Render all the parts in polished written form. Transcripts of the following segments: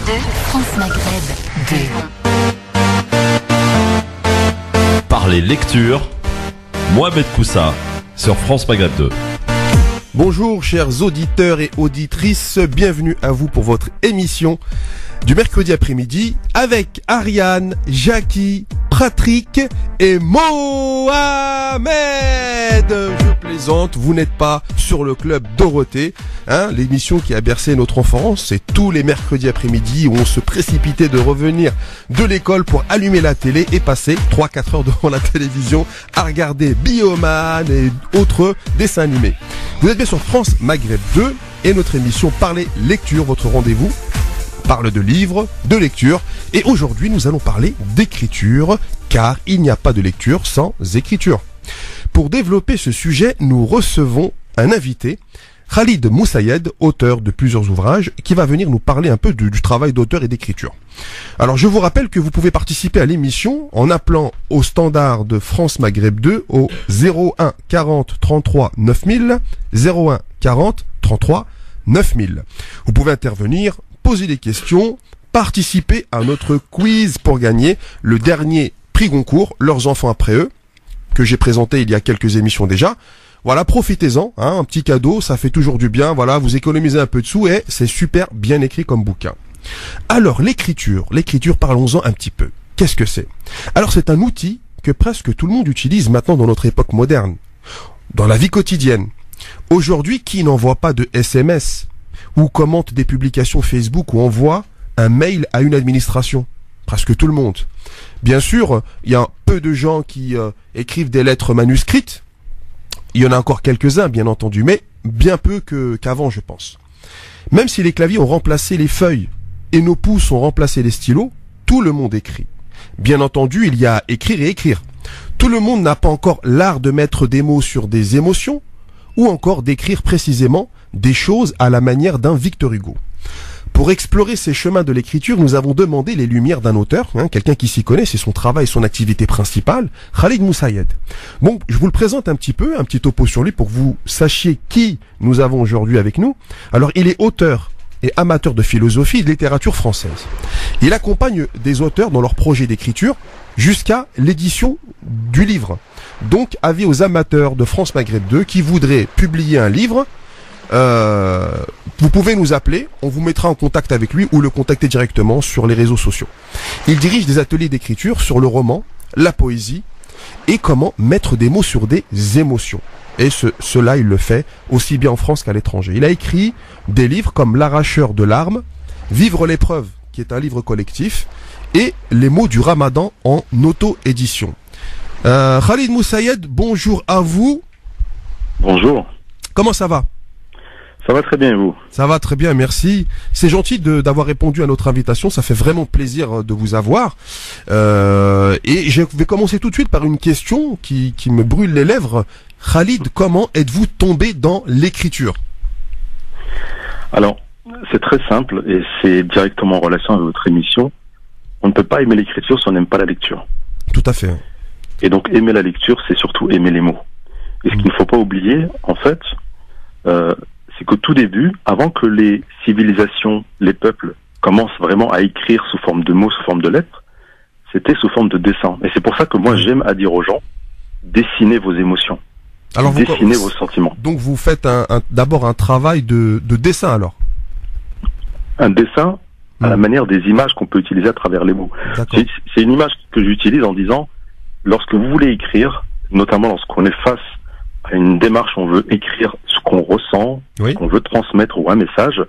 France Maghreb 2. Parler lecture, Mohamed Koussa sur France Maghreb 2. Bonjour chers auditeurs et auditrices, bienvenue à vous pour votre émission du mercredi après-midi avec Ariane, Jackie, Patrick et Mohamed. Je plaisante, vous n'êtes pas sur le club Dorothée, l'émission qui a bercé notre enfance. C'est tous les mercredis après-midi où on se précipitait de revenir de l'école pour allumer la télé et passer 3-4 heures devant la télévision à regarder Bioman et autres dessins animés. Vous êtes bien sur France Maghreb 2 et notre émission Parler Lecture, votre rendez-vous parle de livres, de lecture, et aujourd'hui nous allons parler d'écriture, car il n'y a pas de lecture sans écriture. Pour développer ce sujet, nous recevons un invité, Khalid Moussaïed, auteur de plusieurs ouvrages, qui va venir nous parler un peu du travail d'auteur et d'écriture. Alors je vous rappelle que vous pouvez participer à l'émission en appelant au standard de France Maghreb 2 au 01 40 33 9000, 01 40 33 9000. Vous pouvez intervenir, poser des questions, participer à notre quiz pour gagner le dernier prix Goncourt, Leurs enfants après eux, que j'ai présenté il y a quelques émissions déjà. Voilà, profitez-en, un petit cadeau, ça fait toujours du bien, voilà, vous économisez un peu de sous et c'est super bien écrit comme bouquin. Alors, l'écriture, parlons-en un petit peu. Qu'est-ce que c'est? Alors, c'est un outil que presque tout le monde utilise maintenant dans notre époque moderne, dans la vie quotidienne. Aujourd'hui, qui n'envoie pas de SMS ou commente des publications Facebook ou envoie un mail à une administration? Presque tout le monde. Bien sûr, il y a peu de gens qui écrivent des lettres manuscrites. Il y en a encore quelques-uns, bien entendu, mais bien peu qu'avant, je pense. Même si les claviers ont remplacé les feuilles et nos pouces ont remplacé les stylos, tout le monde écrit. Bien entendu, il y a écrire et écrire. Tout le monde n'a pas encore l'art de mettre des mots sur des émotions ou encore d'écrire précisément des choses à la manière d'un Victor Hugo. Pour explorer ces chemins de l'écriture, nous avons demandé les lumières d'un auteur, quelqu'un qui s'y connaît, c'est son travail, son activité principale, Khalid Moussaïed. Bon, je vous le présente un petit peu, un petit topo sur lui pour que vous sachiez qui nous avons aujourd'hui avec nous. Alors, il est auteur et amateur de philosophie et de littérature française. Il accompagne des auteurs dans leurs projets d'écriture jusqu'à l'édition du livre. Donc, avis aux amateurs de France Maghreb 2 qui voudraient publier un livre. Vous pouvez nous appeler, on vous mettra en contact avec lui ou le contacter directement sur les réseaux sociaux. Il dirige des ateliers d'écriture sur le roman, la poésie et comment mettre des mots sur des émotions. Et cela, il le fait aussi bien en France qu'à l'étranger. Il a écrit des livres comme L'arracheur de larmes, Vivre l'épreuve, qui est un livre collectif, et Les mots du Ramadan en auto-édition. Khalid Moussaïed, bonjour à vous. Bonjour. Comment ça va? Ça va très bien, et vous? Ça va très bien, merci. C'est gentil d'avoir répondu à notre invitation, ça fait vraiment plaisir de vous avoir. Et je vais commencer tout de suite par une question qui me brûle les lèvres. Khalid, comment êtes-vous tombé dans l'écriture? Alors, c'est très simple et c'est directement en relation avec votre émission. On ne peut pas aimer l'écriture si on n'aime pas la lecture. Tout à fait. Et donc, aimer la lecture, c'est surtout aimer les mots. Et ce qu'il ne faut pas oublier, en fait, c'est qu'au tout début, avant que les civilisations, les peuples commencent vraiment à écrire sous forme de mots, sous forme de lettres, c'était sous forme de dessin. Et c'est pour ça que moi j'aime à dire aux gens, dessinez vos émotions, alors dessinez vos sentiments. Donc vous faites d'abord un travail de dessin alors? Un dessin à la manière des images qu'on peut utiliser à travers les mots. C'est une image que j'utilise en disant, lorsque vous voulez écrire, notamment lorsqu'on est face à une démarche, on veut écrire ce qu'on ressent, ce qu'on veut transmettre ou un message,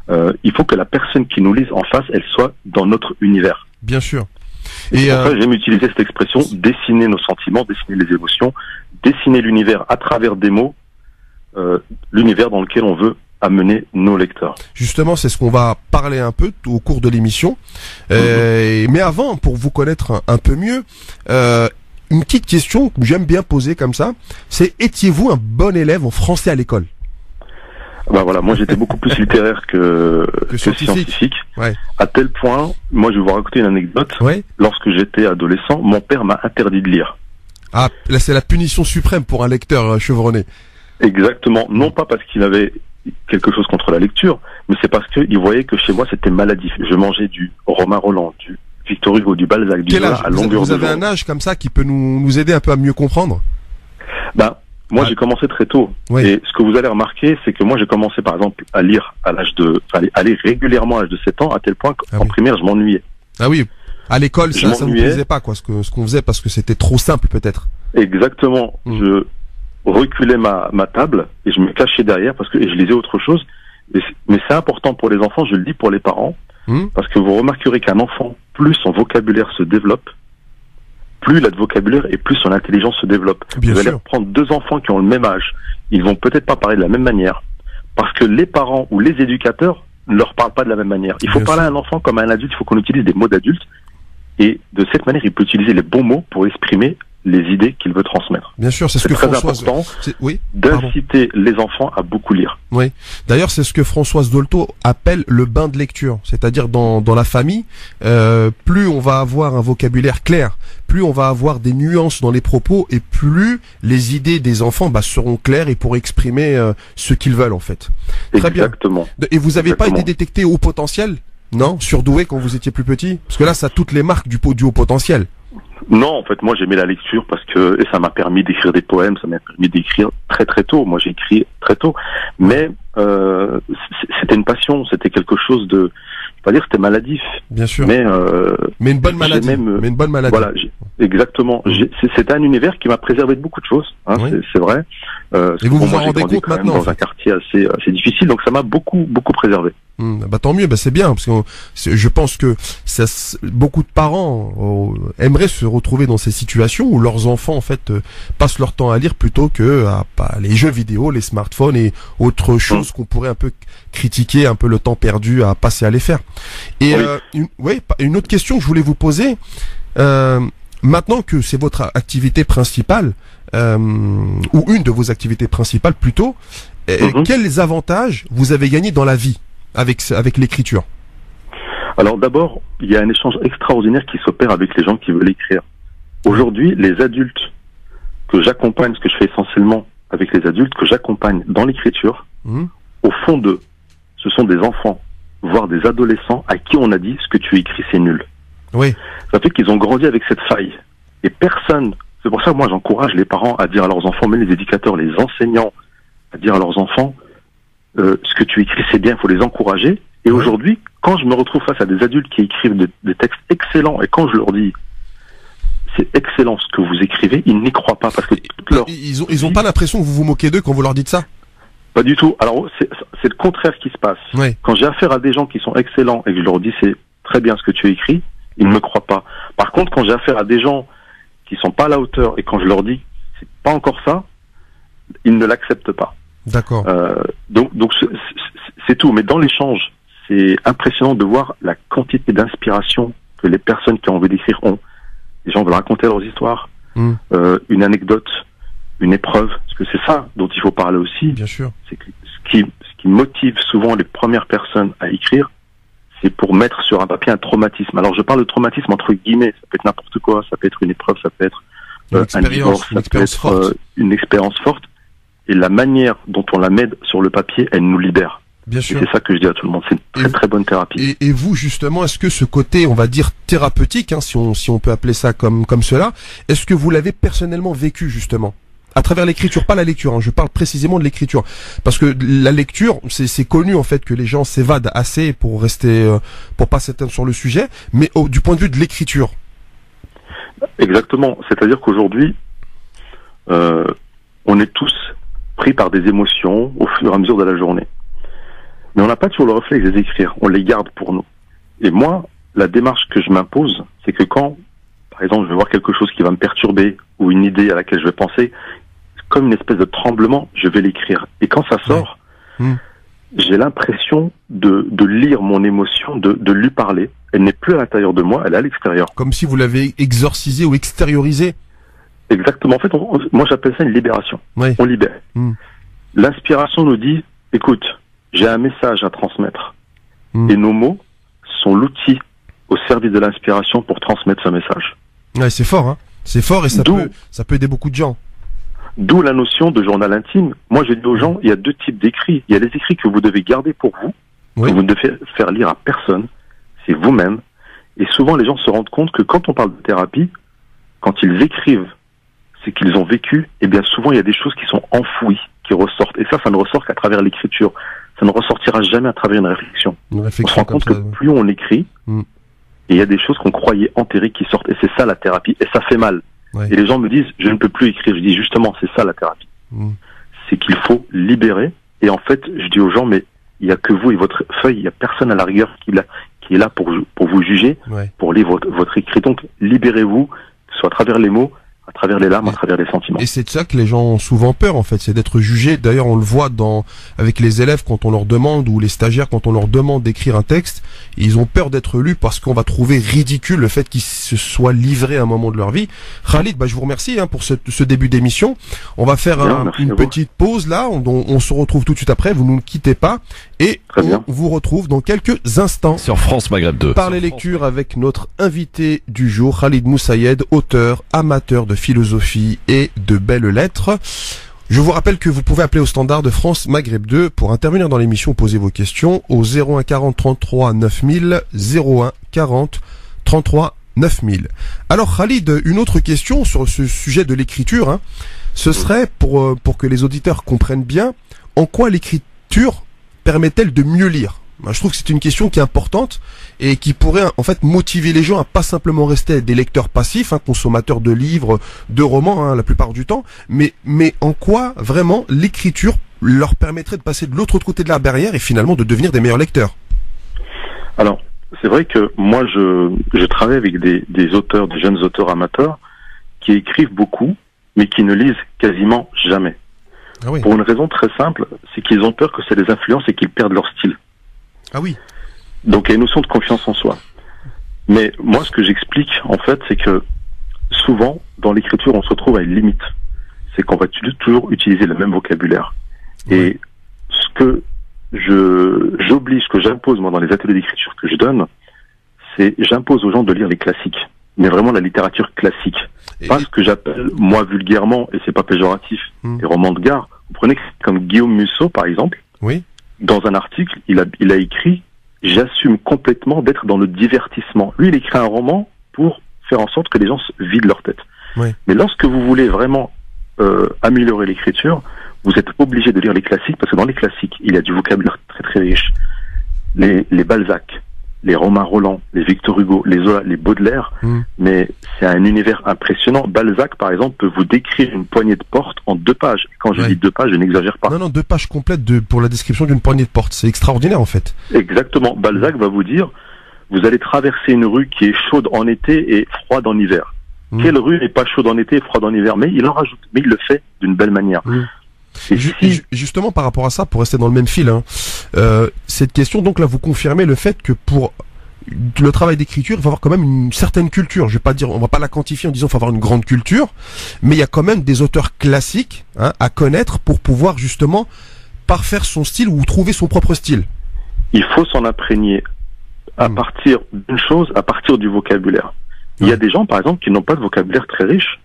il faut que la personne qui nous lise en face, elle soit dans notre univers. Bien sûr. Et pour ça, j'aime utiliser cette expression, dessiner nos sentiments, dessiner les émotions, dessiner l'univers à travers des mots, l'univers dans lequel on veut amener nos lecteurs. Justement, c'est ce qu'on va parler un peu au cours de l'émission. Mais avant, pour vous connaître un peu mieux, une petite question que j'aime bien poser comme ça, c'est étiez-vous un bon élève en français à l'école? Bah voilà, moi j'étais beaucoup plus littéraire que scientifique. Ouais. À tel point, moi je vais vous raconter une anecdote. Ouais. Lorsque j'étais adolescent, mon père m'a interdit de lire. Ah, là c'est la punition suprême pour un lecteur chevronné. Exactement, non pas parce qu'il avait quelque chose contre la lecture, mais c'est parce qu'ils voyaient que chez moi c'était maladif. Je mangeais du Romain Rolland, du Victor Hugo, du Balzac, du Quel Zola âge à longueur vous de avez journée. un âge comme ça qui peut nous aider un peu à mieux comprendre? Moi j'ai commencé très tôt. Oui. Et ce que vous allez remarquer, c'est que moi j'ai commencé par exemple à lire à l'âge de, à lire régulièrement à l'âge de 7 ans, à tel point qu'en primaire je m'ennuyais. Ah oui. À l'école, ça vous m'ennuyais. plaisait pas, quoi, ce qu'on faisait parce que c'était trop simple, peut-être. Exactement. Je reculais ma table et je me cachais derrière et je lisais autre chose. Mais c'est important pour les enfants, je le dis pour les parents, parce que vous remarquerez qu'un enfant, plus son vocabulaire se développe, plus il a de vocabulaire et plus son intelligence se développe. Bien vous allez sûr. prendre deux enfants qui ont le même âge, ils vont peut-être pas parler de la même manière, parce que les parents ou les éducateurs ne leur parlent pas de la même manière. Il faut Bien parler sûr. à un enfant comme à un adulte, il faut qu'on utilise des mots d'adulte, et de cette manière, il peut utiliser les bons mots pour exprimer les idées qu'il veut transmettre. Bien sûr, c'est ce C'est que très Françoise... important Oui, pardon. d'inciter les enfants à beaucoup lire. Oui. D'ailleurs, c'est ce que Françoise Dolto appelle le bain de lecture. C'est-à-dire dans la famille, plus on va avoir un vocabulaire clair, plus on va avoir des nuances dans les propos et plus les idées des enfants seront claires et pourront exprimer ce qu'ils veulent en fait. Très bien. Exactement. Et vous avez pas été Exactement. détecté haut potentiel? Non? Surdoué quand vous étiez plus petit? Parce que là, ça a toutes les marques du haut potentiel. Non, en fait, moi j'aimais la lecture et ça m'a permis d'écrire des poèmes, ça m'a permis d'écrire très très tôt. Moi j'ai écrit très tôt, mais c'était une passion, c'était quelque chose de, je vais pas dire que c'était maladif, Bien sûr. mais Mais une bonne maladie. Mais une bonne maladie. voilà, exactement. C'était un univers qui m'a préservé de beaucoup de choses, hein, Oui. c'est vrai. Et vous vous en j'ai rendez grandi compte quand même maintenant, en dans un fait. quartier assez difficile, donc ça m'a beaucoup préservé. Tant mieux, c'est bien parce que je pense que beaucoup de parents aimeraient se retrouver dans ces situations où leurs enfants en fait passent leur temps à lire plutôt que à les jeux vidéo, les smartphones et autres choses qu'on pourrait un peu critiquer, un peu le temps perdu à passer à les faire. Et une autre question que je voulais vous poser, maintenant que c'est votre activité principale ou une de vos activités principales plutôt, quels avantages vous avez gagnés dans la vie avec l'écriture? Alors d'abord, il y a un échange extraordinaire qui s'opère avec les gens qui veulent écrire. Aujourd'hui, les adultes que j'accompagne, ce que je fais essentiellement avec les adultes que j'accompagne dans l'écriture, au fond d'eux, ce sont des enfants, voire des adolescents à qui on a dit ce que tu écris c'est nul. Oui. Ça fait qu'ils ont grandi avec cette faille. Et personne, c'est pour ça que moi j'encourage les parents à dire à leurs enfants, même les éducateurs, les enseignants, à dire à leurs enfants, ce que tu écris c'est bien, il faut les encourager. Et aujourd'hui, quand je me retrouve face à des adultes qui écrivent des textes excellents, et quand je leur dis c'est excellent ce que vous écrivez, ils n'y croient pas parce que ils ont pas l'impression que vous vous moquez d'eux quand vous leur dites ça? Pas du tout. Alors c'est le contraire qui se passe. Oui. Quand j'ai affaire à des gens qui sont excellents et que je leur dis c'est très bien ce que tu as écrit, ils ne me croient pas. Par contre, quand j'ai affaire à des gens qui sont pas à la hauteur et quand je leur dis c'est pas encore ça, ils ne l'acceptent pas. D'accord. Donc c'est tout. Mais dans l'échange, c'est impressionnant de voir la quantité d'inspiration que les personnes qui ont envie d'écrire ont. Les gens veulent raconter leurs histoires, une anecdote, une épreuve, parce que c'est ça dont il faut parler aussi. Bien sûr. C'est que ce qui motive souvent les premières personnes à écrire, c'est pour mettre sur un papier un traumatisme. Alors je parle de traumatisme entre guillemets, ça peut être n'importe quoi, ça peut être une épreuve, ça peut être un divorce, ça peut être une expérience forte. Et la manière dont on la met sur le papier, elle nous libère. Bien sûr. Et c'est ça que je dis à tout le monde, c'est une très très bonne thérapie. Et vous justement, est-ce que ce côté, on va dire thérapeutique, si on peut appeler ça comme cela, est-ce que vous l'avez personnellement vécu justement à travers l'écriture, pas la lecture, je parle précisément de l'écriture, parce que la lecture, c'est connu en fait que les gens s'évadent assez pour rester, pour pas s'éteindre sur le sujet, mais du point de vue de l'écriture. Exactement, c'est-à-dire qu'aujourd'hui, on est tous pris par des émotions au fur et à mesure de la journée. Mais on n'a pas toujours le réflexe de les écrire, on les garde pour nous. Et moi, la démarche que je m'impose, c'est que quand, par exemple, je vais voir quelque chose qui va me perturber, ou une idée à laquelle je vais penser, comme une espèce de tremblement, je vais l'écrire. Et quand ça sort, j'ai l'impression de lire mon émotion, de lui parler. Elle n'est plus à l'intérieur de moi, elle est à l'extérieur. Comme si vous l'avez exorcisé ou extériorisé. Exactement. En fait, moi j'appelle ça une libération. Oui. On libère. L'inspiration nous dit, écoute, j'ai un message à transmettre. Et nos mots sont l'outil au service de l'inspiration pour transmettre ce message. Ouais, c'est fort, hein. C'est fort et ça peut aider beaucoup de gens. D'où la notion de journal intime. Moi, je dis aux gens, il y a deux types d'écrits. Il y a les écrits que vous devez garder pour vous, Oui. que vous ne devez faire lire à personne. C'est vous-même. Et souvent, les gens se rendent compte que quand on parle de thérapie, quand ils écrivent ce qu'ils ont vécu, eh bien souvent, il y a des choses qui sont enfouies, qui ressortent. Et ça ne ressort qu'à travers l'écriture. Ça ne ressortira jamais à travers une réflexion. Une On se réflexion rend comme compte que ça. Ouais. plus on écrit, Mm. et il y a des choses qu'on croyait enterrées qui sortent. Et c'est ça la thérapie. Et ça fait mal. Ouais. Et les gens me disent, je ne peux plus écrire. Je dis justement, c'est ça la thérapie. Mm. C'est qu'il faut libérer. Et en fait, je dis aux gens, mais il n'y a que vous et votre feuille. Il n'y a personne à la rigueur qui est là pour vous juger, Ouais. pour lire votre écrit. Donc, libérez-vous, que ce soit à travers les mots, à travers les larmes, à travers les sentiments. Et c'est de ça que les gens ont souvent peur, en fait, c'est d'être jugés. D'ailleurs, on le voit avec les élèves quand on leur demande, ou les stagiaires quand on leur demande d'écrire un texte, ils ont peur d'être lus parce qu'on va trouver ridicule le fait qu'ils se soient livrés à un moment de leur vie. Khalid, je vous remercie pour ce début d'émission. On va faire Bien, merci une à vous. petite pause là, on se retrouve tout de suite après, vous ne nous quittez pas, et Très bien. on vous retrouve dans quelques instants. Sur France Maghreb 2. Par les lectures avec notre invité du jour, Khalid Moussaïed, auteur, amateur de philosophie et de belles lettres. Je vous rappelle que vous pouvez appeler au standard de France Maghreb 2 pour intervenir dans l'émission, poser vos questions au 01 40 33 9000, 01 40 33 9000. Alors Khalid, une autre question sur ce sujet de l'écriture, ce serait pour que les auditeurs comprennent bien, en quoi l'écriture permet-elle de mieux lire? Je trouve que c'est une question qui est importante et qui pourrait en fait motiver les gens à pas simplement rester des lecteurs passifs, consommateurs de livres, de romans la plupart du temps, mais en quoi vraiment l'écriture leur permettrait de passer de l'autre côté de la barrière et finalement de devenir des meilleurs lecteurs. Alors, c'est vrai que moi, je travaille avec des auteurs, des jeunes auteurs amateurs qui écrivent beaucoup, mais qui ne lisent quasiment jamais. Ah oui. Pour une raison très simple, c'est qu'ils ont peur que ça les influence et qu'ils perdent leur style. Ah oui. Donc il y a une notion de confiance en soi. Mais moi, ce que j'explique, en fait, c'est que souvent, dans l'écriture, on se retrouve à une limite. C'est qu'on va toujours utiliser le même vocabulaire. Ouais. Et ce que j'oblige, ce que j'impose, moi, dans les ateliers d'écriture que je donne, c'est j'impose aux gens de lire les classiques. Mais vraiment la littérature classique. Pas ce que j'appelle, moi, vulgairement, et c'est pas péjoratif, des romans de gare. Vous prenez comme Guillaume Musso, par exemple. Oui. Dans un article, il a écrit « J'assume complètement d'être dans le divertissement ». Lui, il écrit un roman pour faire en sorte que les gens se vident leur tête. Oui. Mais lorsque vous voulez vraiment améliorer l'écriture, vous êtes obligé de lire les classiques, parce que dans les classiques, il y a du vocabulaire très très riche. Les Balzac, les Romain Roland, les Victor Hugo, les Zola, les Baudelaire, mais c'est un univers impressionnant. Balzac, par exemple, peut vous décrire une poignée de porte en 2 pages. Quand je dis 2 pages, je n'exagère pas. Non, 2 pages complètes pour la description d'une poignée de porte. C'est extraordinaire, en fait. Exactement. Balzac va vous dire, vous allez traverser une rue qui est chaude en été et froide en hiver. Quelle rue n'est pas chaude en été et froide en hiver? Mais il en rajoute. Mais il le fait d'une belle manière. Et justement, par rapport à ça, pour rester dans le même fil, cette question, donc là, vous confirmez le fait que pour le travail d'écriture, il faut avoir quand même une certaine culture. Je vais pas dire, on va pas la quantifier en disant qu'il faut avoir une grande culture, mais il y a quand même des auteurs classiques à connaître pour pouvoir justement parfaire son style ou trouver son propre style. Il faut s'en imprégner à partir d'une chose, à partir du vocabulaire. Il y a des gens, par exemple, qui n'ont pas de vocabulaire très riche,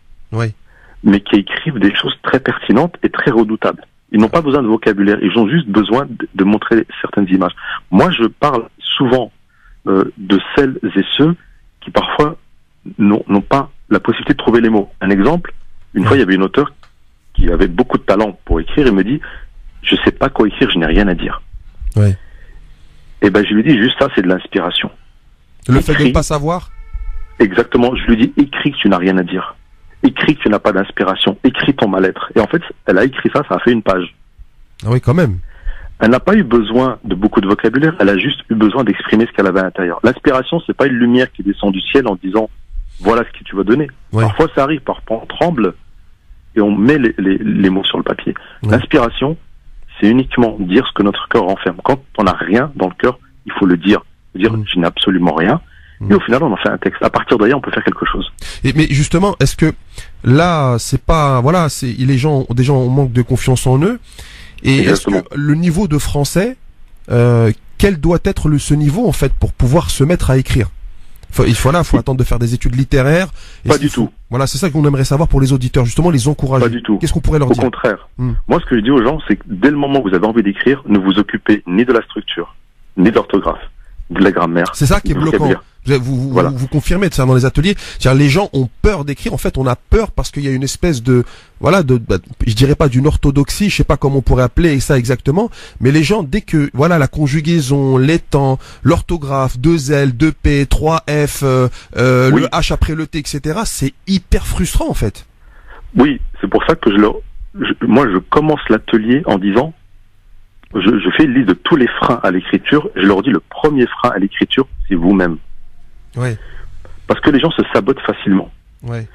mais qui écrivent des choses très pertinentes et très redoutables. Ils n'ont pas besoin de vocabulaire, ils ont juste besoin de montrer certaines images. Moi, je parle souvent de celles et ceux qui parfois n'ont pas la possibilité de trouver les mots. Un exemple, une fois il y avait une auteure qui avait beaucoup de talent pour écrire et me dit « Je sais pas quoi écrire, je n'ai rien à dire ». Et ben je lui dis juste ça, c'est de l'inspiration. Le fait de ne pas savoir? Exactement, je lui dis « Écris que tu n'as rien à dire ». Écris que tu n'as pas d'inspiration, écris ton mal-être. Et en fait, elle a écrit ça a fait 1 page. Ah oui, quand même. Elle n'a pas eu besoin de beaucoup de vocabulaire, elle a juste eu besoin d'exprimer ce qu'elle avait à l'intérieur. L'inspiration, c'est pas une lumière qui descend du ciel en disant voilà ce que tu vas donner. Parfois ça arrive, parfois on tremble et on met les mots sur le papier. L'inspiration, c'est uniquement dire ce que notre cœur renferme. Quand on n'a rien dans le cœur, il faut le dire. Dire je n'ai absolument rien. Et au final, on en fait un texte. À partir de là, on peut faire quelque chose. Mais justement, est-ce que là, c'est pas, voilà, les gens ont manque de confiance en eux. Et exactement. Est-ce que le niveau de français, quel doit être ce niveau en fait pour pouvoir se mettre à écrire? Il faut attendre de faire des études littéraires. Pas du tout. Voilà, c'est ça qu'on aimerait savoir pour les auditeurs, justement, les encourager. Pas du tout. Qu'est-ce qu'on pourrait leur dire? Au contraire. Moi, ce que je dis aux gens, c'est que dès le moment où vous avez envie d'écrire, ne vous occupez ni de la structure, ni de l'orthographe, de la grammaire. C'est ça qui est bloquant. Vous confirmez de ça dans les ateliers. C'est-à-dire, les gens ont peur d'écrire. En fait, on a peur parce qu'il y a une espèce de, je dirais pas d'une orthodoxie, je sais pas comment on pourrait appeler ça exactement, mais les gens, dès que, la conjugaison, les temps, l'orthographe, 2 L, 2 P, 3 F, le H après le T, etc., c'est hyper frustrant, en fait. Oui, c'est pour ça que moi, je commence l'atelier en disant, je fais une liste de tous les freins à l'écriture. Je leur dis, le premier frein à l'écriture, c'est vous-même. Ouais. Parce que les gens se sabotent facilement. Ouais.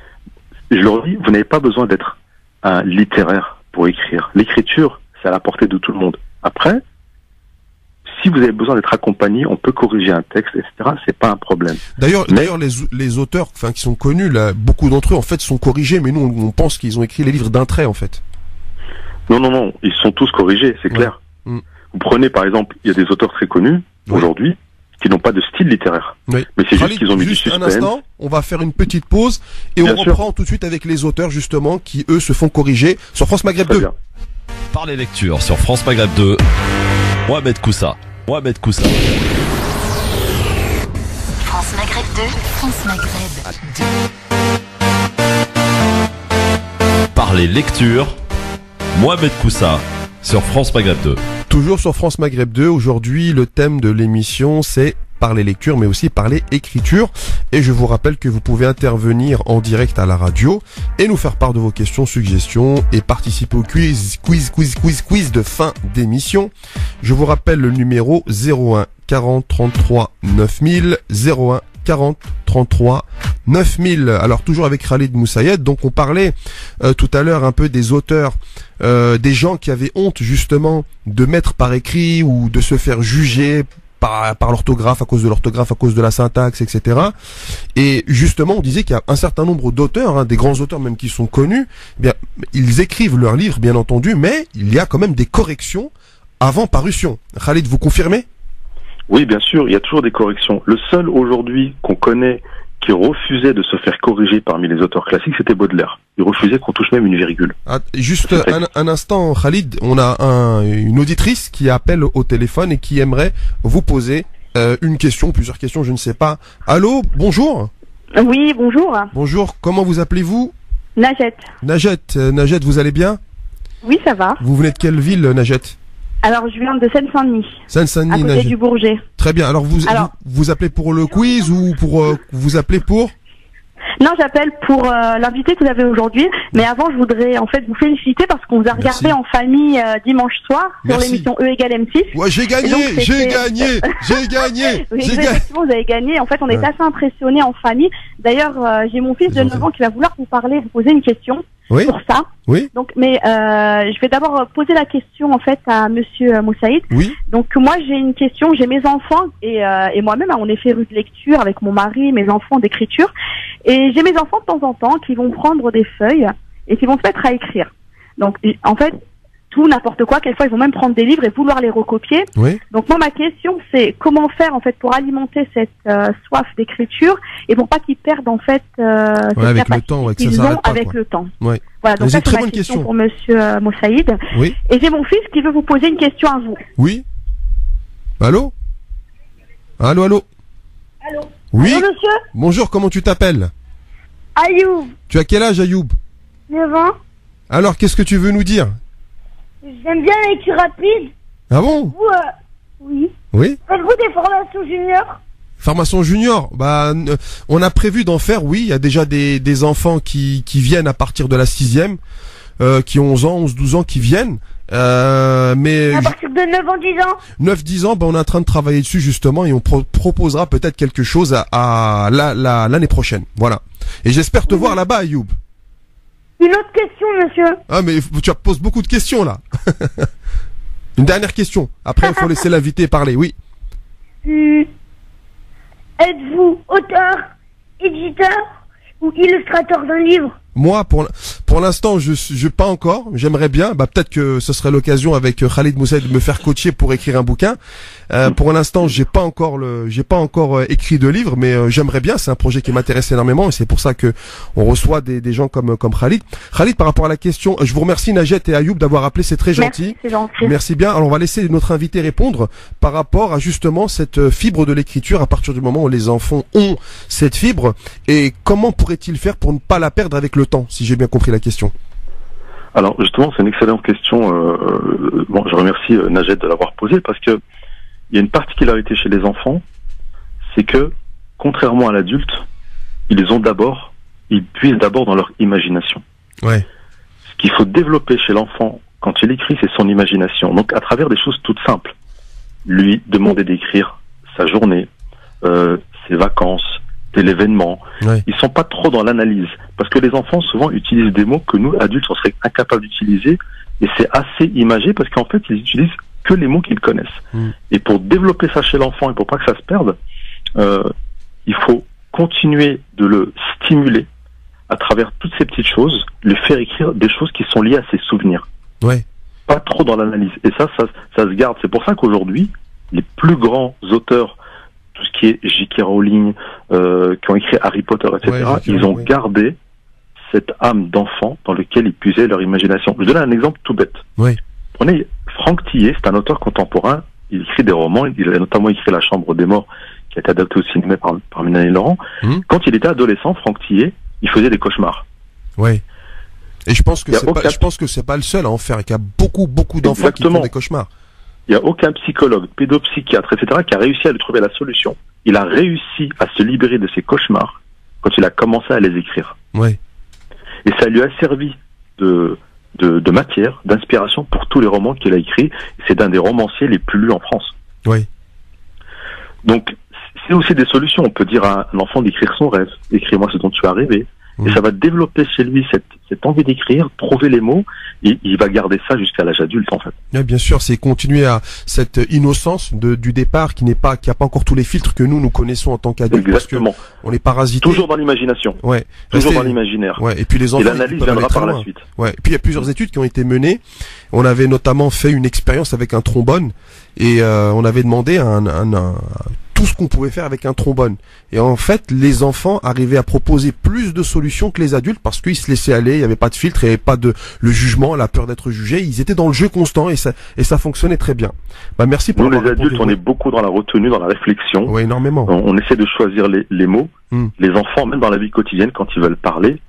Je leur dis, vous n'avez pas besoin d'être un littéraire pour écrire. L'écriture, c'est à la portée de tout le monde. Après, si vous avez besoin d'être accompagné, on peut corriger un texte, etc. C'est pas un problème. D'ailleurs, les auteurs, qui sont connus, là, beaucoup d'entre eux, en fait, sont corrigés, mais nous, on pense qu'ils ont écrit les livres d'un trait, en fait. Non, ils sont tous corrigés, c'est clair. Vous prenez, par exemple, il y a des auteurs très connus, aujourd'hui, qui n'ont pas de style littéraire. Oui. Mais c'est juste qu'ils ont mis du suspense. Un instant, on va faire une petite pause et on reprend tout de suite avec les auteurs justement qui eux se font corriger sur France Maghreb 2. Par les lectures sur France Maghreb 2. Mohamed Koussa. France Maghreb 2. France Maghreb 2. Par les lectures. Mohamed Koussa sur France Maghreb 2. Toujours sur France Maghreb 2, aujourd'hui le thème de l'émission c'est par les lectures mais aussi par les écritures. Et je vous rappelle que vous pouvez intervenir en direct à la radio et nous faire part de vos questions, suggestions et participer au quiz de fin d'émission. Je vous rappelle le numéro 01 40 33 9000 01 40 33 9000. Alors toujours avec Khalid Moussaïed. Donc on parlait tout à l'heure un peu des auteurs, des gens qui avaient honte justement de mettre par écrit ou de se faire juger par l'orthographe, à cause de l'orthographe, à cause de la syntaxe, etc. Et justement on disait qu'il y a un certain nombre d'auteurs, des grands auteurs même qui sont connus, bien ils écrivent leurs livres bien entendu, mais il y a quand même des corrections avant parution. Khalid, vous confirmez? Oui, bien sûr, il y a toujours des corrections. Le seul aujourd'hui qu'on connaît qui refusait de se faire corriger parmi les auteurs classiques, c'était Baudelaire. Il refusait qu'on touche même une virgule. Juste un instant, Khalid, on a une auditrice qui appelle au téléphone et qui aimerait vous poser une question, plusieurs questions, je ne sais pas. Allô, bonjour. Oui, bonjour. Bonjour, comment vous appelez-vous? Najet. Najet, vous allez bien? Oui, ça va. Vous venez de quelle ville, Najet? Alors, je viens de Seine-Saint-Denis. Seine-Saint-Denis, à côté du Bourget. Très bien. Alors, vous appelez pour le quiz ou vous appelez pour? Non, j'appelle pour l'invité que vous avez aujourd'hui. Mais avant, je voudrais en fait vous féliciter parce qu'on vous a regardé en famille dimanche soir sur l'émission E égale M6. Ouais, j'ai gagné. Oui, effectivement, vous avez gagné. En fait, on est assez impressionnés en famille. D'ailleurs, j'ai mon fils de 9 ans qui va vouloir vous parler, vous poser une question. Oui. Pour ça. Oui. Donc, mais je vais d'abord poser la question en fait à Monsieur Moussaïd. Oui. Donc moi j'ai une question, j'ai mes enfants et moi-même on est férus de lecture avec mon mari, mes enfants d'écriture, et j'ai mes enfants de temps en temps qui vont prendre des feuilles et qui vont se mettre à écrire. Donc en fait tout n'importe quoi, quelquefois ils vont même prendre des livres et vouloir les recopier. Oui. Donc moi ma question c'est comment faire en fait pour alimenter cette soif d'écriture et pour pas qu'ils perdent en fait cette avec le temps, ouais, que ça s'arrête pas, avec le temps. Ouais. Voilà, donc ça c'est c'est ma question pour Monsieur Moussaïd. Oui. Et j'ai mon fils qui veut vous poser une question à vous. Oui. Allô? Allô? Oui. Bonjour monsieur. Bonjour, comment tu t'appelles? Ayoub. Tu as quel âge, Ayoub? 9 ans. Alors, qu'est-ce que tu veux nous dire? J'aime bien la lecture rapide. Ah bon? Vous, oui. Oui. Faites-vous des formations juniors? Formation junior, on a prévu d'en faire, oui. Il y a déjà des enfants qui viennent à partir de la 6e, qui ont 11 ans, 12 ans, qui viennent. Mais à partir de 9 ans, 10 ans. 9-10 ans, on est en train de travailler dessus justement et on proposera peut-être quelque chose à l'année prochaine. Voilà. Et j'espère te voir là-bas, Ayoub. Une autre question, monsieur. Ah, mais tu poses beaucoup de questions là. Une dernière question. Après, il faut laisser l'invité parler. Oui. Êtes-vous auteur, éditeur ou illustrateur d'un livre? Moi, pour l'instant, je pas encore. J'aimerais bien. Peut-être que ce serait l'occasion avec Khalid Moussaïd de me faire coacher pour écrire un bouquin. Pour l'instant, j'ai pas encore écrit de livre, mais j'aimerais bien. C'est un projet qui m'intéresse énormément et c'est pour ça que on reçoit des gens comme Khalid. Khalid, par rapport à la question, je vous remercie Najet et Ayoub d'avoir appelé. C'est très gentil. Merci, c'est gentil. Merci bien. Alors on va laisser notre invité répondre par rapport à justement cette fibre de l'écriture à partir du moment où les enfants ont cette fibre et comment pourrait-il faire pour ne pas la perdre avec le temps, si j'ai bien compris la question. Alors justement, c'est une excellente question. Je remercie Najet de l'avoir posée parce que il y a une particularité chez les enfants, c'est que contrairement à l'adulte, ils puisent d'abord dans leur imagination. Ouais. Ce qu'il faut développer chez l'enfant quand il écrit, c'est son imagination. Donc à travers des choses toutes simples, lui demander d'écrire sa journée, ses vacances, tel événement. Ouais. Ils sont pas trop dans l'analyse parce que les enfants souvent utilisent des mots que nous adultes on serait incapables d'utiliser et c'est assez imagé parce qu'en fait ils utilisent que les mots qu'ils connaissent. Et pour développer ça chez l'enfant et pour pas que ça se perde, il faut continuer de le stimuler à travers toutes ces petites choses, lui faire écrire des choses qui sont liées à ses souvenirs. Ouais. Pas trop dans l'analyse. Et ça se garde. C'est pour ça qu'aujourd'hui, les plus grands auteurs, tout ce qui est J.K. Rowling, qui ont écrit Harry Potter, etc., ils ont gardé cette âme d'enfant dans lequel ils puisaient leur imagination. Je donne un exemple tout bête. Oui. Prenez Franck Tillet, c'est un auteur contemporain, il écrit des romans, il a notamment écrit La Chambre des Morts, qui a été adapté au cinéma par Mélanie Laurent. Quand il était adolescent, Franck Tillet, il faisait des cauchemars. Oui. Et je pense que c'est pas le seul à en faire, qu'il y a beaucoup d'enfants qui font des cauchemars. Il n'y a aucun psychologue, pédopsychiatre, etc., qui a réussi à lui trouver la solution. Il a réussi à se libérer de ses cauchemars quand il a commencé à les écrire. Oui. Et ça lui a servi de matière, d'inspiration pour tous les romans qu'il a écrits. C'est un des romanciers les plus lus en France. Oui. Donc, c'est aussi des solutions. On peut dire à un enfant d'écrire son rêve. Écris-moi ce dont tu as rêvé. Et ça va développer chez lui cette envie d'écrire, trouver les mots, et il va garder ça jusqu'à l'âge adulte, en fait. Ouais, bien sûr, c'est continuer à cette innocence du départ qui a pas encore tous les filtres que nous connaissons en tant qu'adultes. Exactement. Parce que on est parasité. Toujours dans l'imagination. Ouais. Toujours dans l'imaginaire. Ouais. Et puis les enfants. Et l'analyse viendra par la suite. Ouais. Et puis il y a plusieurs études qui ont été menées. On avait notamment fait une expérience avec un trombone et on avait demandé tout ce qu'on pouvait faire avec un trombone. Et en fait, les enfants arrivaient à proposer plus de solutions que les adultes parce qu'ils se laissaient aller, il n'y avait pas de filtre, il n'y avait pas le jugement, la peur d'être jugé. Ils étaient dans le jeu constant et ça fonctionnait très bien. Merci pour nous, les adultes, on est beaucoup dans la retenue, dans la réflexion. Oui, énormément. On essaie de choisir les mots. Les enfants, même dans la vie quotidienne, quand ils veulent parler,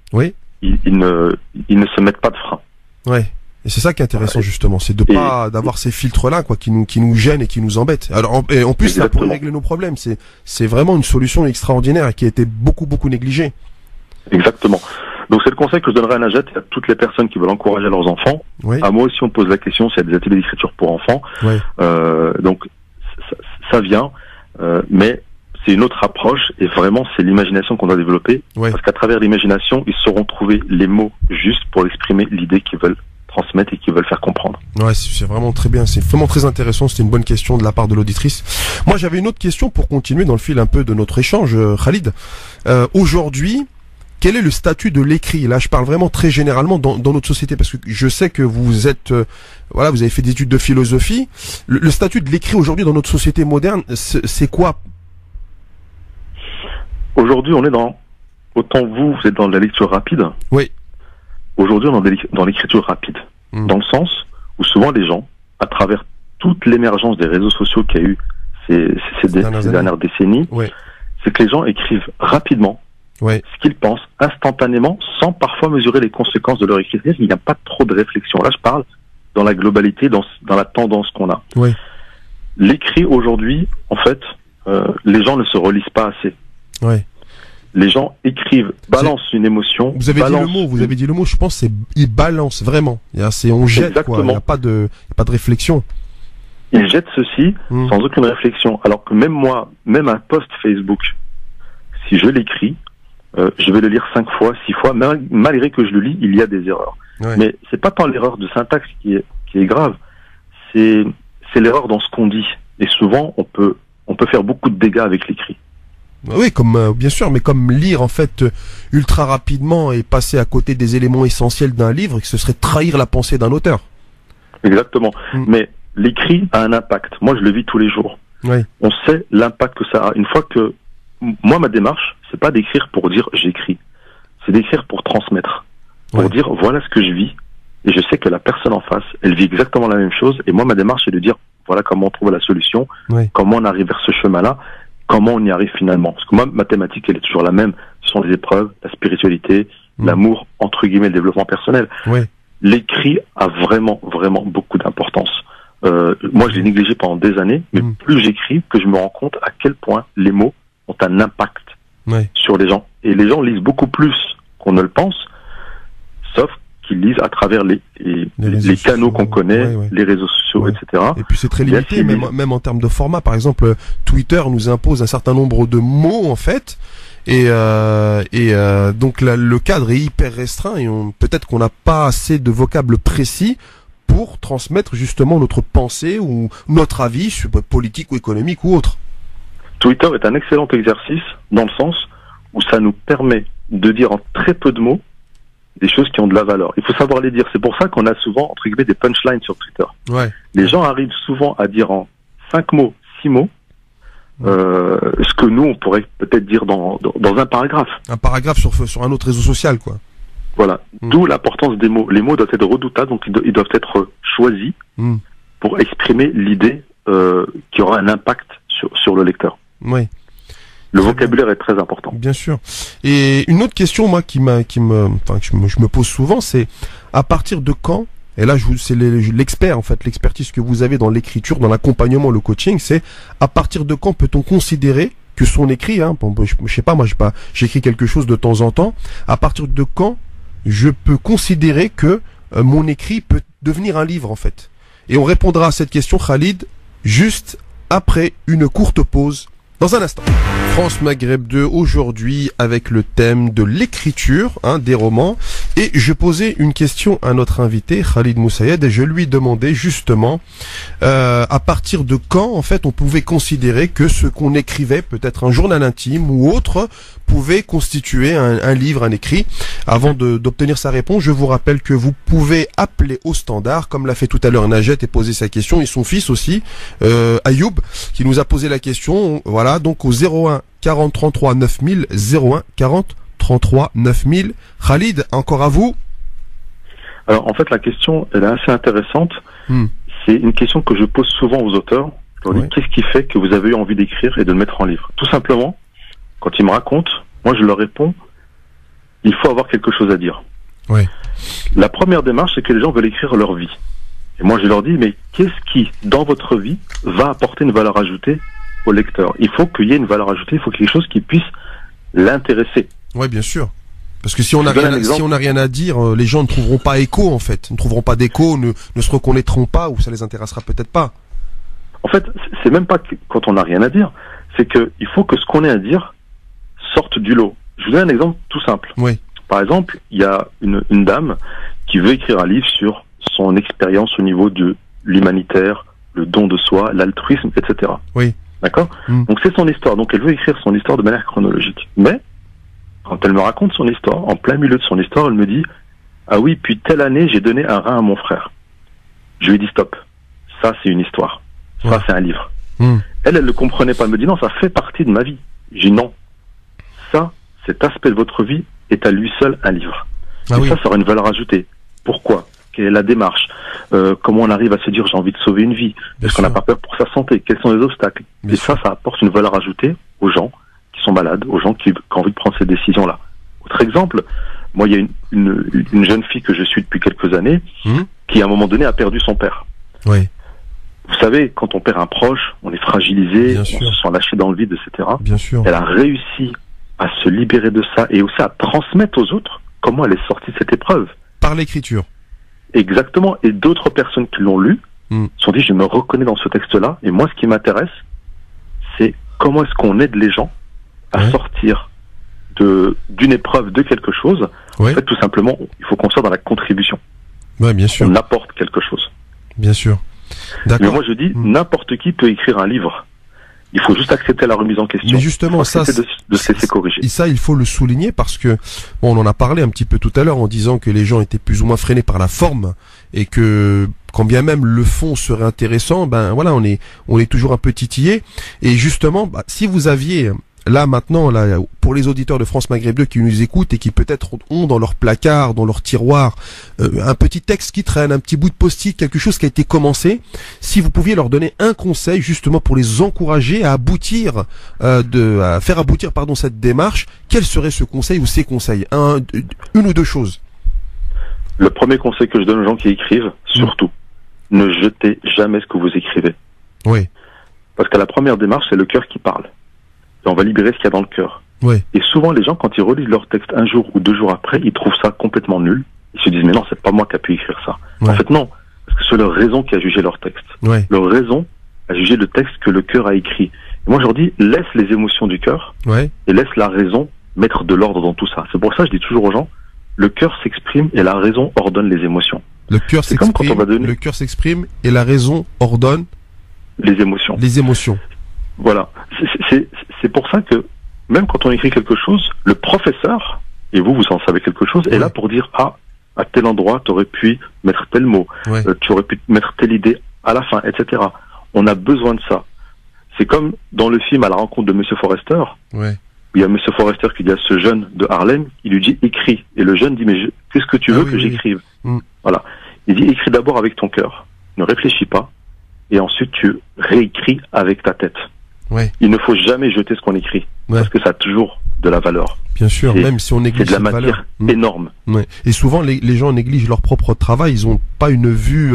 ils ne se mettent pas de frein. Ouais. Et c'est ça qui est intéressant justement, c'est de pas d'avoir ces filtres là qui nous gênent et qui nous embêtent. Alors en plus ça pourrait régler nos problèmes, c'est vraiment une solution extraordinaire et qui a été beaucoup négligée. Exactement. Donc c'est le conseil que je donnerais à Najet et à toutes les personnes qui veulent encourager leurs enfants. À moi aussi on pose la question s'il y a des ateliers d'écriture pour enfants. Donc ça vient, mais c'est une autre approche et vraiment c'est l'imagination qu'on doit développer parce qu'à travers l'imagination ils sauront trouver les mots justes pour exprimer l'idée qu'ils veulent transmettre et qui veulent faire comprendre. Ouais, c'est vraiment très bien, c'est vraiment très intéressant, c'était une bonne question de la part de l'auditrice. Moi j'avais une autre question pour continuer dans le fil un peu de notre échange, Khalid. Aujourd'hui, quel est le statut de l'écrit? Là je parle vraiment très généralement dans notre société, parce que je sais que vous êtes, vous avez fait des études de philosophie. Le statut de l'écrit aujourd'hui dans notre société moderne, c'est quoi? Aujourd'hui on est autant vous êtes dans la lecture rapide. Oui. Aujourd'hui, on est dans l'écriture rapide, dans le sens où souvent les gens, à travers toute l'émergence des réseaux sociaux qu'il y a eu ces dernières décennies, c'est que les gens écrivent rapidement ce qu'ils pensent, instantanément, sans parfois mesurer les conséquences de leur écriture. Il n'y a pas trop de réflexion. Là, je parle dans la globalité, dans la tendance qu'on a. L'écrit aujourd'hui, en fait, les gens ne se relisent pas assez. Les gens écrivent, balancent une émotion. Vous avez dit le mot, je pense, ils balancent vraiment. On jette, quoi. Il n'y a pas de réflexion. Ils jettent ceci sans aucune réflexion. Alors que même moi, même un post Facebook, si je l'écris, je vais le lire 5 fois, 6 fois, malgré que je le lis, il y a des erreurs. Mais c'est pas tant l'erreur de syntaxe qui est grave, c'est l'erreur dans ce qu'on dit. Et souvent, on peut faire beaucoup de dégâts avec l'écrit. Oui, comme bien sûr, mais comme lire en fait ultra rapidement et passer à côté des éléments essentiels d'un livre, que ce serait trahir la pensée d'un auteur. Exactement. Mais l'écrit a un impact. Moi, je le vis tous les jours. Oui. On sait l'impact que ça a. Une fois que moi, ma démarche, c'est pas d'écrire pour dire j'écris, c'est d'écrire pour transmettre, pour dire voilà ce que je vis, et je sais que la personne en face, elle vit exactement la même chose. Et moi, ma démarche, c'est de dire voilà comment on trouve la solution, comment on arrive vers ce chemin-là, comment on y arrive finalement. Parce que moi, ma thématique, elle est toujours la même. Ce sont les épreuves, la spiritualité, l'amour, entre guillemets, le développement personnel. L'écrit a vraiment, vraiment beaucoup d'importance. Moi, je l'ai négligé pendant des années, mais plus j'écris, que je me rends compte à quel point les mots ont un impact sur les gens. Et les gens lisent beaucoup plus qu'on ne le pense, sauf qu'ils lisent à travers les canaux qu'on connaît, les réseaux sociaux, etc. Et puis c'est très limité, même en termes de format. Par exemple, Twitter nous impose un certain nombre de mots, en fait, et donc le cadre est hyper restreint, et peut-être qu'on n'a pas assez de vocable précis pour transmettre justement notre pensée ou notre avis sur politique ou économique ou autre. Twitter est un excellent exercice dans le sens où ça nous permet de dire en très peu de mots des choses qui ont de la valeur. Il faut savoir les dire. C'est pour ça qu'on a souvent, entre guillemets, des punchlines sur Twitter. Les gens arrivent souvent à dire en 5 mots, 6 mots, ce que nous, on pourrait peut-être dire dans un paragraphe. Un paragraphe sur un autre réseau social, quoi. Voilà. D'où l'importance des mots. Les mots doivent être redoutables, donc ils doivent être choisis pour exprimer l'idée qui aura un impact sur le lecteur. Le vocabulaire est très important. Bien sûr. Et une autre question, moi, que je me pose souvent, c'est à partir de quand, et là, c'est l'expert, en fait, l'expertise que vous avez dans l'écriture, dans l'accompagnement, le coaching, c'est à partir de quand peut-on considérer que son écrit, je sais pas, moi, j'écris quelque chose de temps en temps, à partir de quand je peux considérer que mon écrit peut devenir un livre, en fait. Et on répondra à cette question, Khalid, juste après une courte pause. Dans un instant. France Maghreb 2 aujourd'hui avec le thème de l'écriture des romans, et je posais une question à notre invité Khalid Moussaïed et je lui demandais justement à partir de quand en fait on pouvait considérer que ce qu'on écrivait, peut-être un journal intime ou autre, pouvait constituer un livre, un écrit. Avant d'obtenir sa réponse, je vous rappelle que vous pouvez appeler au standard comme l'a fait tout à l'heure Najet et poser sa question, et son fils aussi Ayoub qui nous a posé la question. Voilà, donc au 01 40 33 9000, 01 40 33 9000. Khalid, encore à vous. Alors en fait la question elle est assez intéressante. C'est une question que je pose souvent aux auteurs. Je leur dis qu'est-ce qui fait que vous avez eu envie d'écrire et de le mettre en livre? Tout simplement, quand ils me racontent, moi je leur réponds, il faut avoir quelque chose à dire. La première démarche, c'est que les gens veulent écrire leur vie. Et moi je leur dis, mais qu'est-ce qui, dans votre vie, va apporter une valeur ajoutée au lecteur? Il faut qu'il y ait une valeur ajoutée, il faut quelque chose qui puisse l'intéresser. Oui, bien sûr. Parce que si on n'a rien à dire, les gens ne trouveront pas écho, en fait. Ne trouveront pas d'écho, ne se reconnaîtront pas, ou ça les intéressera peut-être pas. En fait, c'est même pas quand on n'a rien à dire, c'est que il faut que ce qu'on ait à dire sorte du lot. Je vous donne un exemple tout simple. Par exemple, il y a une dame qui veut écrire un livre sur son expérience au niveau de l'humanitaire, le don de soi, l'altruisme, etc. D'accord? Donc c'est son histoire. Donc elle veut écrire son histoire de manière chronologique. Mais, quand elle me raconte son histoire, en plein milieu de son histoire, elle me dit « Ah oui, puis telle année, j'ai donné un rein à mon frère. » Je lui dis « Stop. Ça, c'est une histoire. Ça, c'est un livre. » Elle le comprenait pas. Elle me dit « Non, ça fait partie de ma vie. » J'ai dit « Non. Ça, cet aspect de votre vie est à lui seul un livre. Ça aura une valeur ajoutée. Pourquoi? Quelle est la démarche? Comment on arrive à se dire j'ai envie de sauver une vie? Est-ce qu'on n'a pas peur pour sa santé? Quels sont les obstacles? Et ça apporte une valeur ajoutée aux gens qui sont malades, aux gens qui ont envie de prendre ces décisions-là. Autre exemple, moi il y a une jeune fille que je suis depuis quelques années qui à un moment donné a perdu son père. Vous savez, quand on perd un proche, on est fragilisé, on se sent lâché dans le vide, etc. Elle a réussi à se libérer de ça et aussi à transmettre aux autres comment elle est sortie de cette épreuve. Par l'écriture. Exactement. Et d'autres personnes qui l'ont lu se sont dit, je me reconnais dans ce texte-là. Et moi, ce qui m'intéresse, c'est comment est-ce qu'on aide les gens à sortir d'une épreuve, de quelque chose. En fait, tout simplement, il faut qu'on soit dans la contribution. Bien sûr. On apporte quelque chose. Bien sûr. Mais moi, je dis, n'importe qui peut écrire un livre. Il faut juste accepter la remise en question. Mais justement, ça, de se laisser corriger. Et ça, il faut le souligner parce que, bon, on en a parlé un petit peu tout à l'heure en disant que les gens étaient plus ou moins freinés par la forme et que, quand bien même le fond serait intéressant, ben voilà, on est toujours un peu titillé. Et justement, si vous aviez là maintenant, là, pour les auditeurs de France Maghreb 2 qui nous écoutent et qui peut-être ont dans leur placard, dans leur tiroir, un petit texte qui traîne, un petit bout de post-it, quelque chose qui a été commencé, si vous pouviez leur donner un conseil justement pour les encourager à aboutir, à faire aboutir cette démarche, quel serait ce conseil ou ces conseils, une ou deux choses? Le premier conseil que je donne aux gens qui écrivent, surtout, ne jetez jamais ce que vous écrivez. Oui. Parce qu'à la première démarche, c'est le cœur qui parle. Et on va libérer ce qu'il y a dans le cœur. Oui. Et souvent, les gens, quand ils relisent leur texte un jour ou 2 jours après, ils trouvent ça complètement nul. Ils se disent, mais non, c'est pas moi qui a pu écrire ça. Ouais. En fait, non. Parce que c'est leur raison qui a jugé leur texte. Ouais. Leur raison a jugé le texte que le cœur a écrit. Et moi, je leur dis, laisse les émotions du cœur. Ouais. Et laisse la raison mettre de l'ordre dans tout ça. C'est pour ça que je dis toujours aux gens, le cœur s'exprime et la raison ordonne les émotions. Le cœur C'est comme quand on va donner le cœur s'exprime et la raison ordonne les émotions. les émotions. Voilà. C'est pour ça que même quand on écrit quelque chose, le professeur, et vous en savez quelque chose, est là pour dire, à tel endroit, tu aurais pu mettre tel mot, Ouais. tu aurais pu mettre telle idée à la fin, etc. On a besoin de ça. C'est comme dans le film À la rencontre de Monsieur Forrester, Ouais. où il y a Monsieur Forrester qui dit à ce jeune de Harlem, il lui dit écris. Et le jeune dit, mais qu'est-ce que tu veux que j'écrive? Voilà. Il dit, écris d'abord avec ton cœur. Ne réfléchis pas. Et ensuite, tu réécris avec ta tête. Ouais. Il ne faut jamais jeter ce qu'on écrit. Ouais. Parce que ça a toujours de la valeur. Bien sûr, même si on C'est néglige de la cette matière valeur. énorme. Ouais. Et souvent, les gens négligent leur propre travail. Ils ont pas une vue,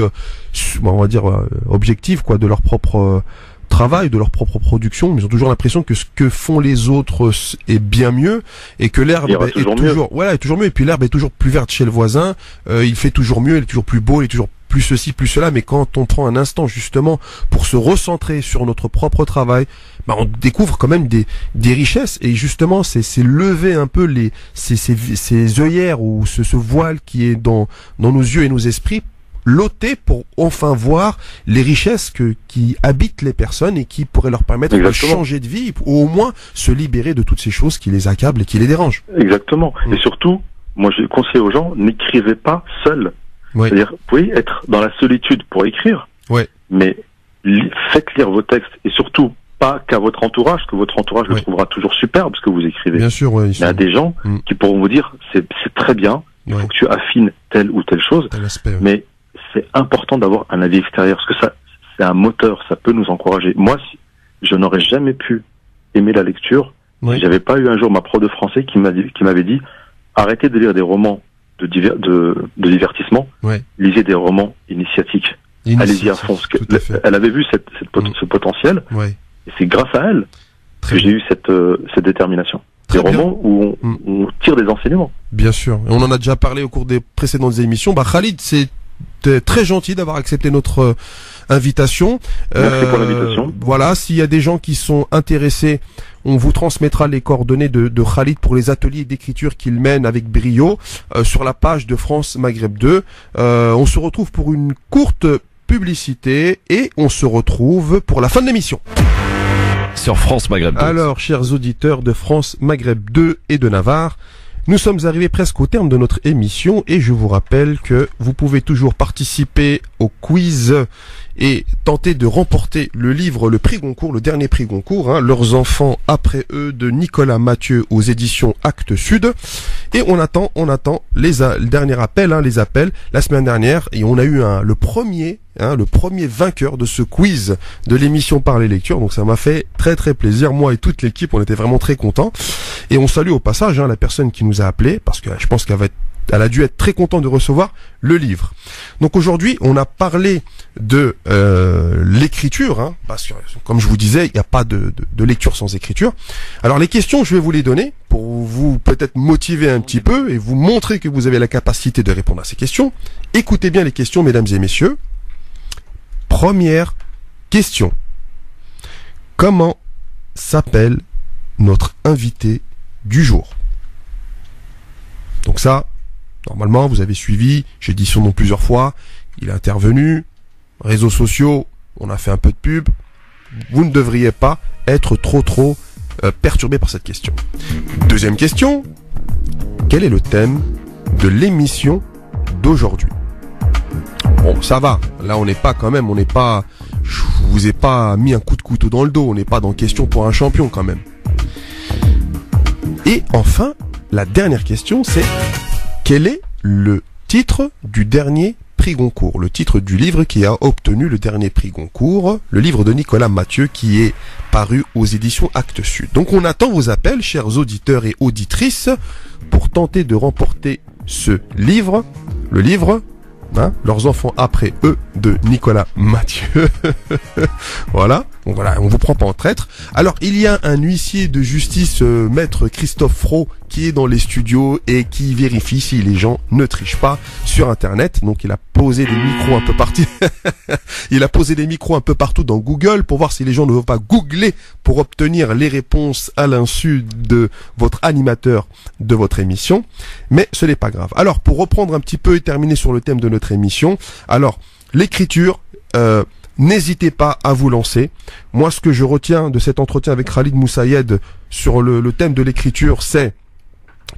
on va dire, objective, quoi, de leur propre travail, de leur propre production. Mais ils ont toujours l'impression que ce que font les autres est bien mieux et que l'herbe est toujours, voilà, est toujours mieux. Et puis l'herbe est toujours plus verte chez le voisin. Il fait toujours mieux, il est toujours plus beau, il est toujours plus ceci, plus cela. Mais quand on prend un instant justement pour se recentrer sur notre propre travail, on découvre quand même des richesses. Et justement, c'est lever un peu ces œillères ou ce voile qui est dans nos yeux et nos esprits, l'ôter pour enfin voir les richesses qui habitent les personnes et qui pourraient leur permettre Exactement. de changer de vie ou au moins se libérer de toutes ces choses qui les accablent et qui les dérangent. Exactement. Et surtout, moi je conseille aux gens, n'écrivez pas seul. Ouais. C'est-à-dire, vous pouvez être dans la solitude pour écrire, Ouais. mais faites lire vos textes et surtout pas qu'à votre entourage, que votre entourage le trouvera toujours superbe ce que vous écrivez. Bien sûr, ouais. Il y a des gens qui pourront vous dire c'est très bien, il faut que tu affines telle ou telle chose, mais c'est important d'avoir un avis extérieur parce que ça, c'est un moteur, ça peut nous encourager. Moi, je n'aurais jamais pu aimer la lecture si j'avais pas eu un jour ma prof de français qui m'avait dit arrêtez de lire des romans de divertissement, lisez des romans initiatiques. Allez-y à fond. Elle avait vu ce potentiel, et c'est grâce à elle que j'ai eu cette détermination. Des romans où on tire des enseignements. Bien sûr. Et on en a déjà parlé au cours des précédentes émissions. Khalid, c'est très gentil d'avoir accepté notre invitation. Merci pour l'invitation. Voilà, s'il y a des gens qui sont intéressés, on vous transmettra les coordonnées de Khalid pour les ateliers d'écriture qu'il mène avec brio sur la page de France Maghreb 2. On se retrouve pour une courte publicité et on se retrouve pour la fin de l'émission. Sur France Maghreb 2. Alors, chers auditeurs de France Maghreb 2 et de Navarre, nous sommes arrivés presque au terme de notre émission et je vous rappelle que vous pouvez toujours participer au quiz et tenter de remporter le livre, le prix Goncourt, le dernier prix Goncourt, Leurs enfants après eux de Nicolas Mathieu aux éditions Actes Sud. Et on attend le dernier appel, les appels la semaine dernière et on a eu le premier vainqueur de ce quiz de l'émission Par les lectures. Donc ça m'a fait très très plaisir. Moi et toute l'équipe, on était vraiment très contents. Et on salue au passage la personne qui nous a appelé parce que je pense qu'elle a dû être très contente de recevoir le livre. Donc aujourd'hui, on a parlé de l'écriture, parce que comme je vous disais, il n'y a pas de lecture sans écriture. Alors les questions, je vais vous les donner pour vous peut-être motiver un petit peu et vous montrer que vous avez la capacité de répondre à ces questions. Écoutez bien les questions, mesdames et messieurs. Première question. Comment s'appelle notre invité du jour? Donc ça, normalement, vous avez suivi, j'ai dit son nom plusieurs fois, il est intervenu, réseaux sociaux, on a fait un peu de pub, vous ne devriez pas être trop perturbé par cette question. Deuxième question, quel est le thème de l'émission d'aujourd'hui? Bon, ça va, là je vous ai pas mis un coup de couteau dans le dos, on n'est pas dans question pour un champion quand même. Et enfin, la dernière question, c'est quel est le titre du dernier prix Goncourt, le titre du livre qui a obtenu le dernier prix Goncourt, le livre de Nicolas Mathieu qui est paru aux éditions Actes Sud. Donc on attend vos appels, chers auditeurs et auditrices, pour tenter de remporter ce livre, le livre, Leurs enfants après eux de Nicolas Mathieu. Voilà. Donc voilà, on vous prend pas en traître. Alors, il y a un huissier de justice, maître Christophe Fro, qui est dans les studios et qui vérifie si les gens ne trichent pas sur Internet. Donc, il a posé des micros un peu partout. Il a posé des micros un peu partout dans Google pour voir si les gens ne vont pas googler pour obtenir les réponses à l'insu de votre animateur de votre émission. Mais ce n'est pas grave. Alors, pour reprendre un petit peu et terminer sur le thème de notre émission. Alors, l'écriture, n'hésitez pas à vous lancer. Moi, ce que je retiens de cet entretien avec Khalid Moussaïed sur le thème de l'écriture, c'est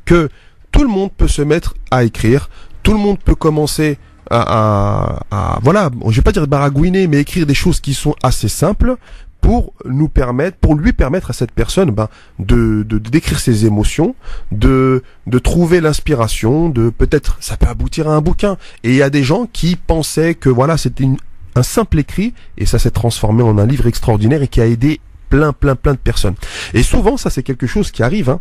que tout le monde peut se mettre à écrire. Tout le monde peut commencer voilà, je vais pas dire baragouiner, mais écrire des choses qui sont assez simples pour lui permettre à cette personne, de décrire ses émotions, de trouver l'inspiration, peut-être, ça peut aboutir à un bouquin. Et il y a des gens qui pensaient que voilà, c'était un simple écrit, et ça s'est transformé en un livre extraordinaire et qui a aidé plein de personnes. Et souvent, ça c'est quelque chose qui arrive,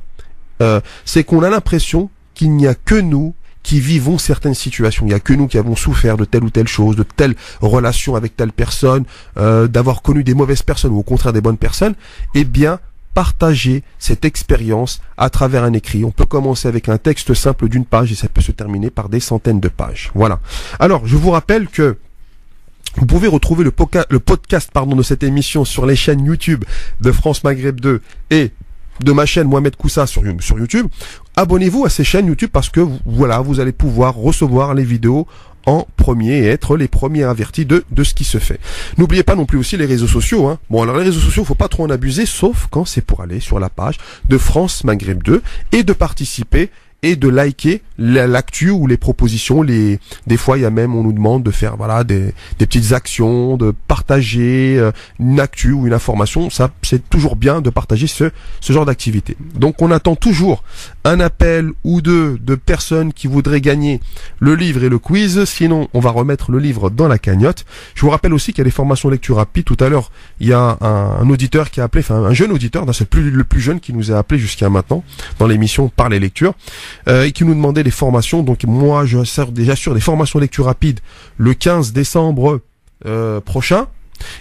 c'est qu'on a l'impression qu'il n'y a que nous qui vivons certaines situations. Il n'y a que nous qui avons souffert de telle ou telle chose, de telle relation avec telle personne, d'avoir connu des mauvaises personnes ou au contraire des bonnes personnes. Eh bien, partagez cette expérience à travers un écrit. On peut commencer avec un texte simple d'une page et ça peut se terminer par des centaines de pages. Voilà. Alors, je vous rappelle que vous pouvez retrouver le podcast de cette émission sur les chaînes YouTube de France Maghreb 2 et de ma chaîne Mohamed Koussa sur YouTube. Abonnez-vous à ces chaînes YouTube parce que voilà, vous allez pouvoir recevoir les vidéos en premier et être les premiers avertis de ce qui se fait. N'oubliez pas non plus aussi les réseaux sociaux. Bon, alors les réseaux sociaux, faut pas trop en abuser, sauf quand c'est pour aller sur la page de France Maghreb 2 et de participer et de liker l'actu ou les propositions. Des fois, il y a même, on nous demande de faire voilà des petites actions, de partager une actu ou une information. Ça, c'est toujours bien de partager ce genre d'activité. Donc, on attend toujours un appel ou deux de personnes qui voudraient gagner le livre et le quiz. Sinon, on va remettre le livre dans la cagnotte. Je vous rappelle aussi qu'il y a des formations lecture rapide. Tout à l'heure, il y a un auditeur qui a appelé, un jeune auditeur, c'est le plus jeune qui nous a appelé jusqu'à maintenant dans l'émission Par les lectures. Et qui nous demandait des formations. Donc moi, je sers déjà sur des formations lecture rapide le 15 décembre prochain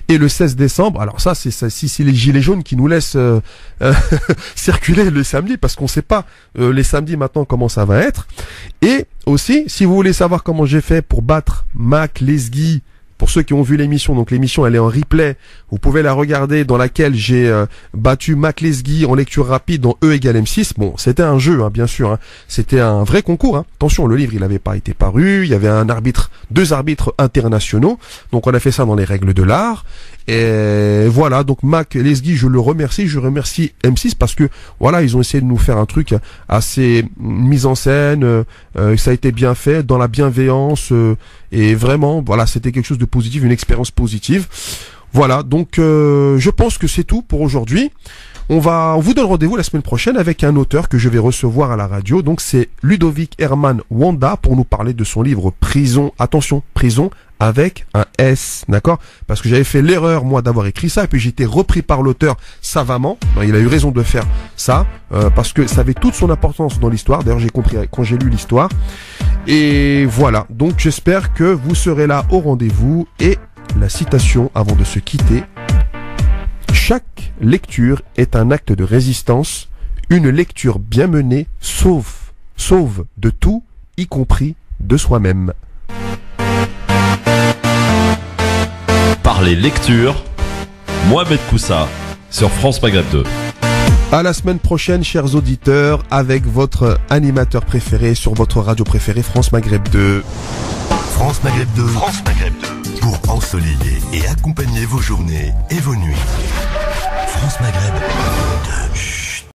et le 16 décembre. Alors ça, c'est les gilets jaunes qui nous laissent circuler le samedi parce qu'on sait pas les samedis maintenant comment ça va être. Et aussi, si vous voulez savoir comment j'ai fait pour battre Mac Lesguy, pour ceux qui ont vu l'émission, donc l'émission elle est en replay, vous pouvez la regarder, dans laquelle j'ai battu Mac Lesguy en lecture rapide dans E égale M6. Bon, c'était un jeu, bien sûr, c'était un vrai concours. Attention, le livre il n'avait pas été paru, il y avait deux arbitres internationaux, donc on a fait ça dans les règles de l'art. Et voilà, donc Mac Lesguy, je remercie M6 parce que voilà, ils ont essayé de nous faire un truc assez mise en scène, ça a été bien fait, dans la bienveillance, et vraiment, voilà, c'était quelque chose de positif, une expérience positive. Voilà, donc je pense que c'est tout pour aujourd'hui. On vous donne rendez-vous la semaine prochaine avec un auteur que je vais recevoir à la radio. Donc c'est Ludovic Herman Wanda pour nous parler de son livre Prison. Attention, Prison avec un S, d'accord? Parce que j'avais fait l'erreur, moi, d'avoir écrit ça, et puis j'ai été repris par l'auteur savamment. Il a eu raison de faire ça, parce que ça avait toute son importance dans l'histoire. D'ailleurs, j'ai compris quand j'ai lu l'histoire. Et voilà, donc j'espère que vous serez là au rendez-vous. Et la citation avant de se quitter: chaque lecture est un acte de résistance. Une lecture bien menée sauve de tout, y compris de soi-même. Par les lectures, Mohamed Koussa sur France Maghreb 2. À la semaine prochaine, chers auditeurs, avec votre animateur préféré sur votre radio préférée, France Maghreb 2. France Maghreb 2. France Maghreb 2. pour ensoleiller et accompagner vos journées et vos nuits. France Maghreb 2.